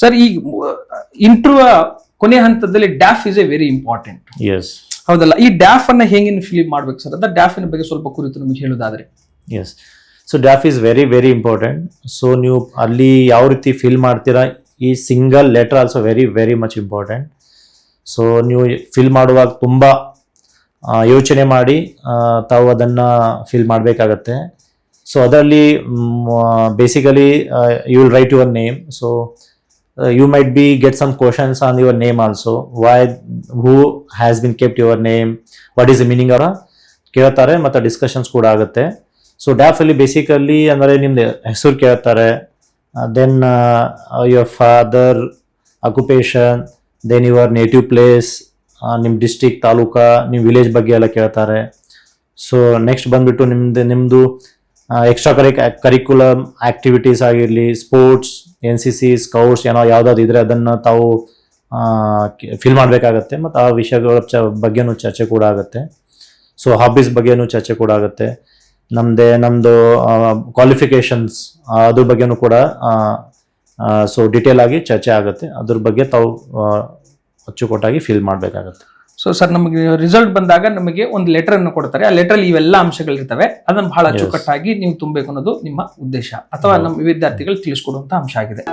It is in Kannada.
ಸರ್, ಈ ಇಂಟರ್ವ್ಯೂ ಕೊನೆ ಹಂತದಲ್ಲಿ DAF is a very important. Yes, ಹೌದಲ್ಲ? ಈ ಡ್ಯಾಫ್ ಅನ್ನ ಹೇಗೆ ಫಿಲ್ ಮಾಡ್ಬೇಕು ಸರ್? ಅದ ಡ್ಯಾಫಿನ ಬಗ್ಗೆ ಸ್ವಲ್ಪ ಕುರಿತು ನಮಗೆ ಹೇಳೋದಾದ್ರೆ. Yes, so DAF is very very important. So ನೀವು ಅಲ್ಲಿ ಯಾವ ರೀತಿ ಫಿಲ್ ಮಾಡ್ತೀರಾ, ಈ single letter also very very much important. So ನೀವು ಫಿಲ್ ಮಾಡುವಾಗ ತುಂಬ ಯೋಚನೆ ಮಾಡಿ ತಾವು ಅದನ್ನು ಫಿಲ್ ಮಾಡಬೇಕಾಗತ್ತೆ. ಸೊ ಅದರಲ್ಲಿ basically you will write your name. So you might be get some questions on your name also, why, who has been kept your name, what is the meaning ಅವರ ಕೇಳ್ತಾರೆ, ಮತ್ತು ಡಿಸ್ಕಷನ್ಸ್ ಕೂಡ ಆಗುತ್ತೆ. ಸೊ ಡ್ಯಾಫಲ್ಲಿ ಬೇಸಿಕಲಿ ಅಂದರೆ ನಿಮ್ದು ಹೆಸರು ಕೇಳ್ತಾರೆ, then your father, occupation, then your native place, ನಿಮ್ಮ ಡಿಸ್ಟ್ರಿಕ್ಟ್, ತಾಲೂಕಾ, ನಿಮ್ಮ ವಿಲೇಜ್ ಬಗ್ಗೆ ಎಲ್ಲ ಕೇಳ್ತಾರೆ. ಸೊ ನೆಕ್ಸ್ಟ್ ಬಂದುಬಿಟ್ಟು ನಿಮ್ಮದು ಎಕ್ಸ್ಟ್ರಾ ಕರಿಕ್ಯುಲಮ್ ಆ್ಯಕ್ಟಿವಿಟೀಸ್ ಆಗಿರಲಿ, ಸ್ಪೋರ್ಟ್ಸ್, NCC, ಸ್ಕೌಟ್ಸ್ ಏನೋ ಯಾವುದಾದ್ರು ಇದ್ದರೆ ಅದನ್ನು ತಾವು ಫಿಲ್ ಮಾಡಬೇಕಾಗತ್ತೆ. ಮತ್ತು ಆ ವಿಷಯಗಳ ಬಗ್ಗೆನೂ ಚರ್ಚೆ ಕೂಡ ಆಗುತ್ತೆ. ಸೊ ಹಾಬೀಸ್ ಬಗ್ಗೆನೂ ಚರ್ಚೆ ಕೂಡ ಆಗುತ್ತೆ. ನಮ್ಮದು ಕ್ವಾಲಿಫಿಕೇಷನ್ಸ್ ಅದ್ರ ಬಗ್ಗೆನೂ ಕೂಡ ಸೊ ಡಿಟೇಲ್ ಆಗಿ ಚರ್ಚೆ ಆಗುತ್ತೆ. ಅದ್ರ ಬಗ್ಗೆ ತಾವು ಅಚ್ಚುಕಟ್ಟಾಗಿ ಫಿಲ್ ಮಾಡಬೇಕಾಗತ್ತೆ. ಸೊ ಸರ್, ನಮಗೆ ರಿಸಲ್ಟ್ ಬಂದಾಗ ನಮಗೆ ಒಂದು ಲೆಟರ್ ಅನ್ನು ಕೊಡ್ತಾರೆ. ಆ ಲೆಟರ್ ಇವೆಲ್ಲ ಅಂಶಗಳಿರ್ತವೆ. ಅದನ್ನು ಬಹಳ ಅಚ್ಚುಕಟ್ಟಾಗಿ ನೀವು ತುಂಬಬೇಕು ಅನ್ನೋದು ನಿಮ್ಮ ಉದ್ದೇಶ ಅಥವಾ ನಮ್ಮ ವಿದ್ಯಾರ್ಥಿಗಳು ತಿಳಿಸ್ಕೊಡುವಂತ ಅಂಶ ಆಗಿದೆ.